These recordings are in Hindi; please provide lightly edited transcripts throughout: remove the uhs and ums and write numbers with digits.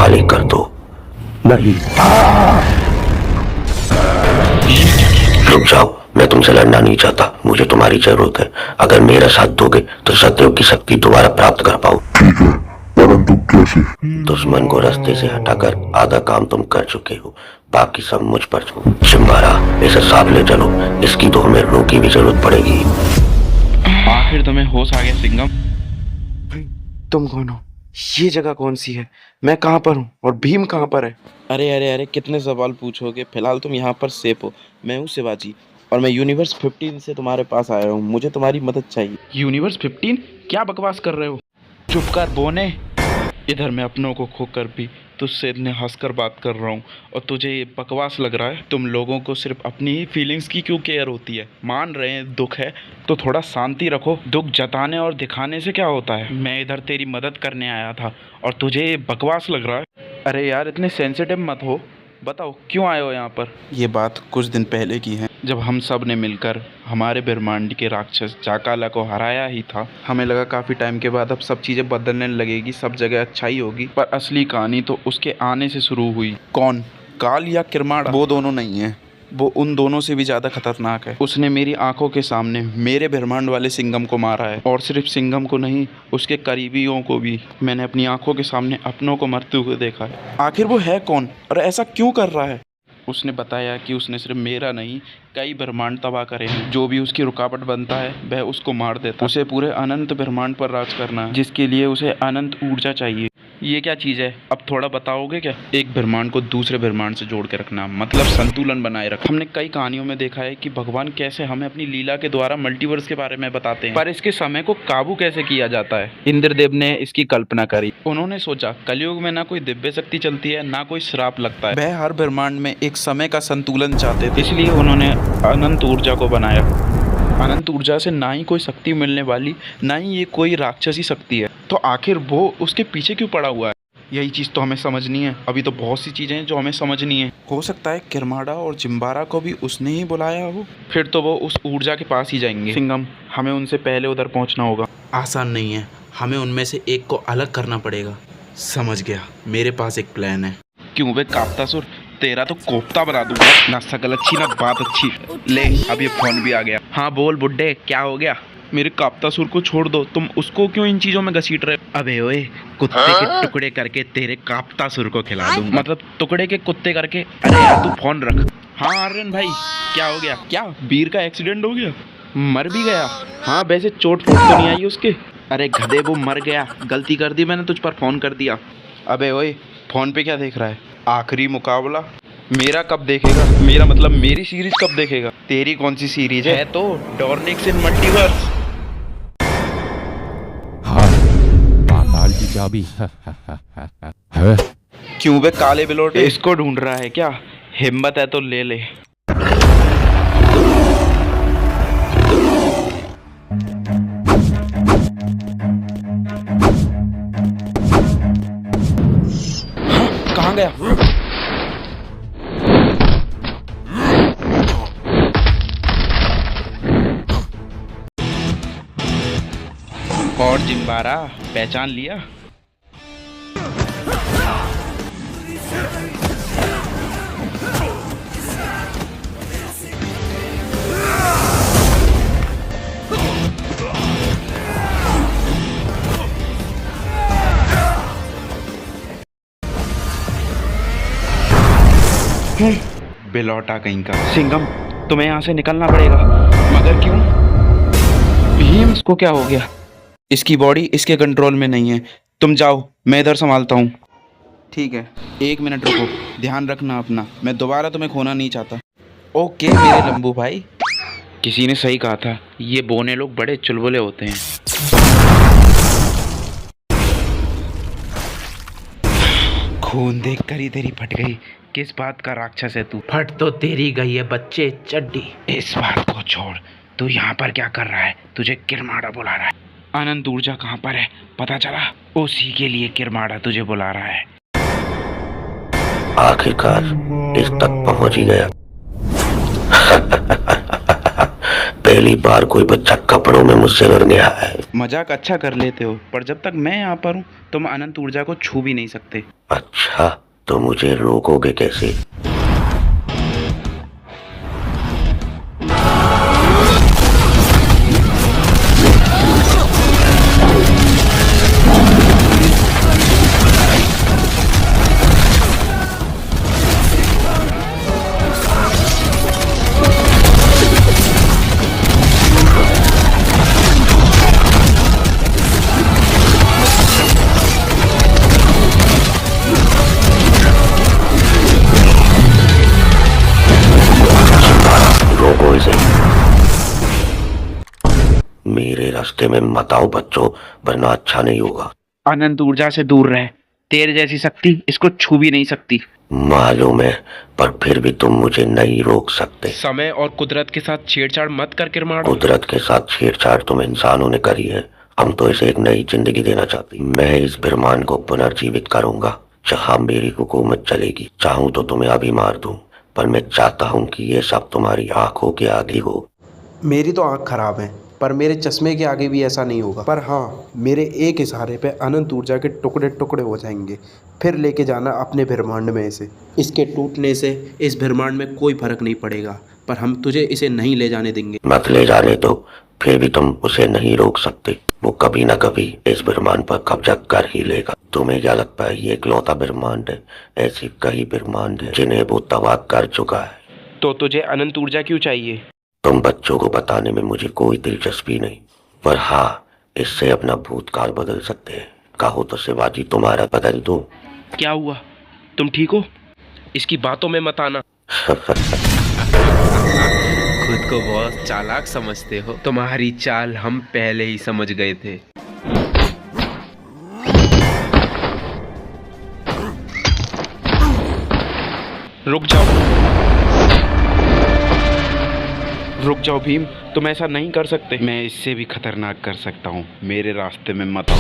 खाली कर दो। नहीं, रुक जाओ, मैं तुमसे लड़ना नहीं चाहता, मुझे तुम्हारी जरूरत है। अगर मेरा साथ दोगे तो सत्यव की शक्ति दोबारा प्राप्त कर पाओ। ठीक है, परंतु कैसे? दुश्मन को रास्ते से हटाकर आधा काम तुम कर चुके हो, बाकी सब मुझ पर छोड़ो। चिंबारा, इसे साथ ले चलो, इसकी 2 मिनटों की भी जरूरत पड़ेगी। आखिर तुम्हें होश आ गया सिंघम। तुम कौन हो? ये जगह कौन सी है? मैं कहाँ पर हूँ और भीम कहाँ पर है? अरे अरे अरे, कितने सवाल पूछोगे। फिलहाल तुम यहाँ पर सेफ हो। मैं हूँ शिवाजी और मैं यूनिवर्स 15 से तुम्हारे पास आया हूँ। मुझे तुम्हारी मदद चाहिए। यूनिवर्स 15? क्या बकवास कर रहे हो? चुप कर बोने। इधर मैं अपनों को खोकर भी तुझसे इतने हंसकर बात कर रहा हूँ और तुझे ये बकवास लग रहा है। तुम लोगों को सिर्फ अपनी ही फीलिंग्स की क्यों केयर होती है? मान रहे हैं दुख है तो थोड़ा शांति रखो। दुख जताने और दिखाने से क्या होता है? मैं इधर तेरी मदद करने आया था और तुझे ये बकवास लग रहा है? अरे यार, इतने सेंसिटिव मत हो। बताओ क्यों आए हो यहाँ पर? ये बात कुछ दिन पहले की है, जब हम सब ने मिलकर हमारे ब्रह्मांड के राक्षस जाकाला को हराया ही था। हमें लगा काफ़ी टाइम के बाद अब सब चीज़ें बदलने लगेगी, सब जगह अच्छाई होगी। पर असली कहानी तो उसके आने से शुरू हुई। कौन? काल या किरमाड़ा? वो दोनों नहीं है, वो उन दोनों से भी ज़्यादा खतरनाक है। उसने मेरी आंखों के सामने मेरे ब्रह्मांड वाले सिंघम को मारा है, और सिर्फ सिंघम को नहीं, उसके करीबियों को भी मैंने अपनी आंखों के सामने अपनों को मरते हुए देखा है। आखिर वो है कौन और ऐसा क्यों कर रहा है? उसने बताया कि उसने सिर्फ मेरा नहीं, कई ब्रह्मांड तबाह करे हैं। जो भी उसकी रुकावट बनता है वह उसको मार देता है। उसे पूरे अनंत ब्रह्मांड पर राज करना है, जिसके लिए उसे अनंत ऊर्जा चाहिए। ये क्या चीज़ है? अब थोड़ा बताओगे क्या? एक ब्रह्मांड को दूसरे ब्रह्मांड से जोड़ के रखना, मतलब संतुलन बनाए रखना। हमने कई कहानियों में देखा है कि भगवान कैसे हमें अपनी लीला के द्वारा मल्टीवर्स के बारे में बताते हैं, पर इसके समय को काबू कैसे किया जाता है? इंद्रदेव ने इसकी कल्पना करी। उन्होंने सोचा कलयुग में ना कोई दिव्य शक्ति चलती है, ना कोई श्राप लगता है। वह हर ब्रह्मांड में एक समय का संतुलन चाहते थे, इसलिए उन्होंने अनंत ऊर्जा को बनाया। अनंत ऊर्जा से ना ही कोई शक्ति मिलने वाली, ना ही ये कोई राक्षसी शक्ति है। तो आखिर वो उसके पीछे क्यों पड़ा हुआ है? यही चीज़ तो हमें समझनी है। अभी तो बहुत सी चीज़ें हैं जो हमें समझनी है। हो सकता है किरमाड़ा और चिंबारा को भी उसने ही बुलाया हो। फिर तो वो उस ऊर्जा के पास ही जाएंगे। सिंघम, हमें उनसे पहले उधर पहुंचना होगा। आसान नहीं है, हमें उनमें से एक को अलग करना पड़ेगा। समझ गया, मेरे पास एक प्लान है। क्यों बे काप्तासुर, तेरा तो कोफ्ता बना दूंगा। ना शकल अच्छी ना बात अच्छी। ले, अब ये फोन भी आ गया। हाँ बोल बुड्ढे, क्या हो गया? मेरे काप्तासुर को छोड़ दो, तुम उसको क्यों इन चीजों में घसीट रहे हो? अबे ओए, कुत्ते के टुकड़े करके तेरे काप्तासुर को खिला दूंगा। मतलब टुकड़े के कुत्ते करके। अरे यार तू फोन रख। हाँ आर्यन भाई, क्या हो गया? क्या वीर का एक्सीडेंट हो गया? मर भी गया? हाँ वैसे चोट फोट तो नहीं आई उसके? अरे गधे, वो मर गया। गलती कर दी मैंने, तुझ पर फोन कर दिया। अबे ओए, फोन पे क्या देख रहा है? आखिरी मुकाबला मेरा कब देखेगा? मेरा मतलब मेरी सीरीज कब देखेगा? तेरी कौन सी सीरीज है? तो डॉर्निक्स इन मल्टीवर्स। हाँ, पाताल की चाबी है। क्यों बे काले बिलोटे, इसको ढूंढ रहा है क्या? हिम्मत है तो ले ले। हाँ, कहाँ गया? और जिम्बारा पहचान लिया? बिलौटा कहीं का। सिंघम, तुम्हें यहाँ से निकलना पड़ेगा। मगर क्यों? भीम, इसको क्या हो गया? इसकी बॉडी इसके कंट्रोल में नहीं है। तुम जाओ, मैं इधर संभालता हूँ। ठीक है, 1 मिनट रुको, ध्यान रखना अपना। मैं दोबारा तुम्हें खोना नहीं चाहता। ओके मेरे लंबू भाई। किसी ने सही कहा था, ये बोने लोग बड़े चुलबुले होते हैं। खून देख कर ही तेरी फट गई। किस बात का राक्षस है तू? फट तो तेरी गई है बच्चे चड्डी। इस बात को छोड़, तू यहाँ पर क्या कर रहा है? तुझे किरमाड़ा बुला रहा है। अनंत ऊर्जा कहाँ पर है पता चला? उसी के लिए किरमाड़ा तुझे बुला रहा है। आखिरकार इस तक पहुंच ही गया। पहली बार कोई बच्चा कपड़ों में मुझसे लड़ने आया है। मजाक अच्छा कर लेते हो, पर जब तक मैं यहाँ पर हूँ तुम अनंत ऊर्जा को छू भी नहीं सकते। अच्छा, तो मुझे रोकोगे कैसे? रोको इसे। मेरे रास्ते में मत आओ बच्चों, वरना अच्छा नहीं होगा। अनंत ऊर्जा से दूर रहे, तेरे जैसी शक्ति इसको छू भी नहीं सकती। मालूम है, पर फिर भी तुम मुझे नहीं रोक सकते। समय और कुदरत के साथ छेड़छाड़ मत कर किरमाड़। कुदरत के साथ छेड़छाड़ तुम इंसानों ने करी है। हम तो इसे एक नई जिंदगी देना चाहते हैं। मैं इस ब्रह्मांड को पुनर्जीवित करूंगा जहाँ मेरी हुकूमत चलेगी। चाहूँ तो तुम्हें अभी मार दूं, पर मैं चाहता हूँ कि ये सब तुम्हारी आंखों के आगे हो। मेरी तो आँख खराब है, पर मेरे चश्मे के आगे भी ऐसा नहीं होगा। पर हाँ, मेरे एक इशारे पे अनंत ऊर्जा के टुकड़े टुकड़े हो जाएंगे। फिर लेके जाना अपने ब्रह्मांड में इसे। इसके टूटने से इस ब्रह्मांड में कोई फर्क नहीं पड़ेगा, पर हम तुझे इसे नहीं ले जाने देंगे। मत ले जाने दो, फिर भी तुम उसे नहीं रोक सकते। वो कभी ना कभी इस ब्रह्मांड पर कब्जा कर ही लेगा। तुम्हें क्या लगता है ये इकलौता ब्रह्मांड है? ऐसी कई ब्रह्मांड है जिन्हें वो तबाह कर चुका है। तो तुझे अनंत ऊर्जा क्यों चाहिए? तुम बच्चों को बताने में मुझे कोई दिलचस्पी नहीं, पर हाँ, इससे अपना भूतकाल बदल सकते हैं। कहो तो शिवाजी तुम्हारा बदल दो। क्या हुआ, तुम ठीक हो? इसकी बातों में मत आना। खुद को बहुत चालाक समझते हो। तुम्हारी चाल हम पहले ही समझ गए थे। रुक जाओ, रुक जाओ भीम, तुम ऐसा नहीं कर सकते। मैं इससे भी खतरनाक कर सकता हूँ, मेरे रास्ते में मत आओ।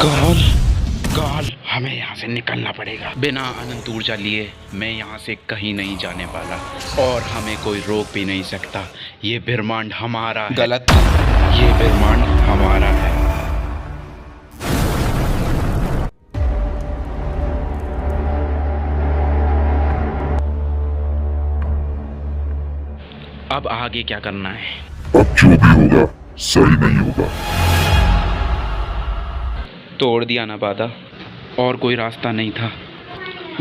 गॉल, गॉल, हमें यहाँ से निकलना पड़ेगा। बिना अनंत ऊर्जा लिए मैं यहाँ से कहीं नहीं जाने वाला, और हमें कोई रोक भी नहीं सकता। ये ब्रह्मांड हमारा है। गलत, ये ब्रह्मांड हमारा है। अब आगे क्या करना है? अब जो भी होगा सही नहीं होगा। तोड़ दिया ना वादा, और कोई रास्ता नहीं था।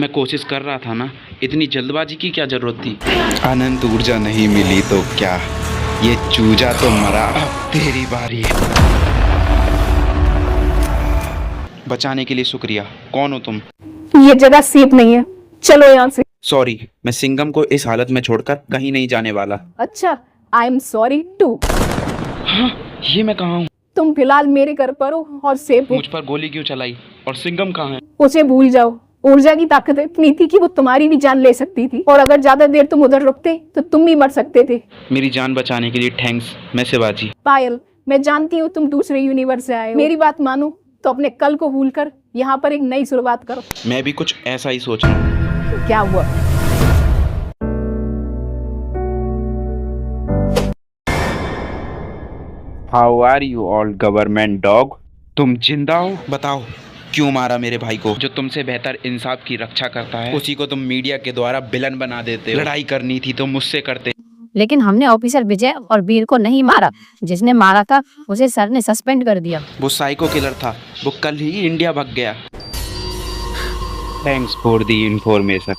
मैं कोशिश कर रहा था ना, इतनी जल्दबाजी की क्या जरूरत थी? अनंत ऊर्जा नहीं मिली तो क्या, ये चूजा तो मरा। अब तेरी बारी है। बचाने के लिए शुक्रिया। कौन हो तुम? ये जगह सेफ नहीं है, चलो यहाँ से। सॉरी, मैं सिंघम को इस हालत में छोड़कर कहीं नहीं जाने वाला। अच्छा, आई एम सॉरी टू। हाँ, ये मैं कहाँ हूँ? तुम फिलहाल मेरे घर पर हो और सेफ हो। मुझ पर गोली क्यों चलाई? और सिंघम कहाँ है? उसे भूल जाओ। ऊर्जा की ताकत इतनी थी कि वो तुम्हारी भी जान ले सकती थी, और अगर ज्यादा देर तुम उधर रुकते तो तुम भी मर सकते थे। मेरी जान बचाने के लिए थैंक्स। मैं शिवाजी। पायल, मैं जानती हूँ तुम दूसरे यूनिवर्स से आए हो। मेरी बात मानो तो अपने कल को भूलकर यहाँ पर एक नई शुरुआत करो। मैं भी कुछ ऐसा ही सोच रहा हूँ। क्या हुआ? How are you all government dog? तुम जिंदा हो? बताओ क्यों मारा मेरे भाई को? जो तुमसे बेहतर इंसाफ की रक्षा करता है उसी को तुम मीडिया के द्वारा विलन बना देते हो। लड़ाई करनी थी तो मुझसे करते। लेकिन हमने ऑफिसर विजय और वीर को नहीं मारा। जिसने मारा था उसे सर ने सस्पेंड कर दिया। वो साइको किलर था, वो कल ही इंडिया भाग गया। Thanks for the information.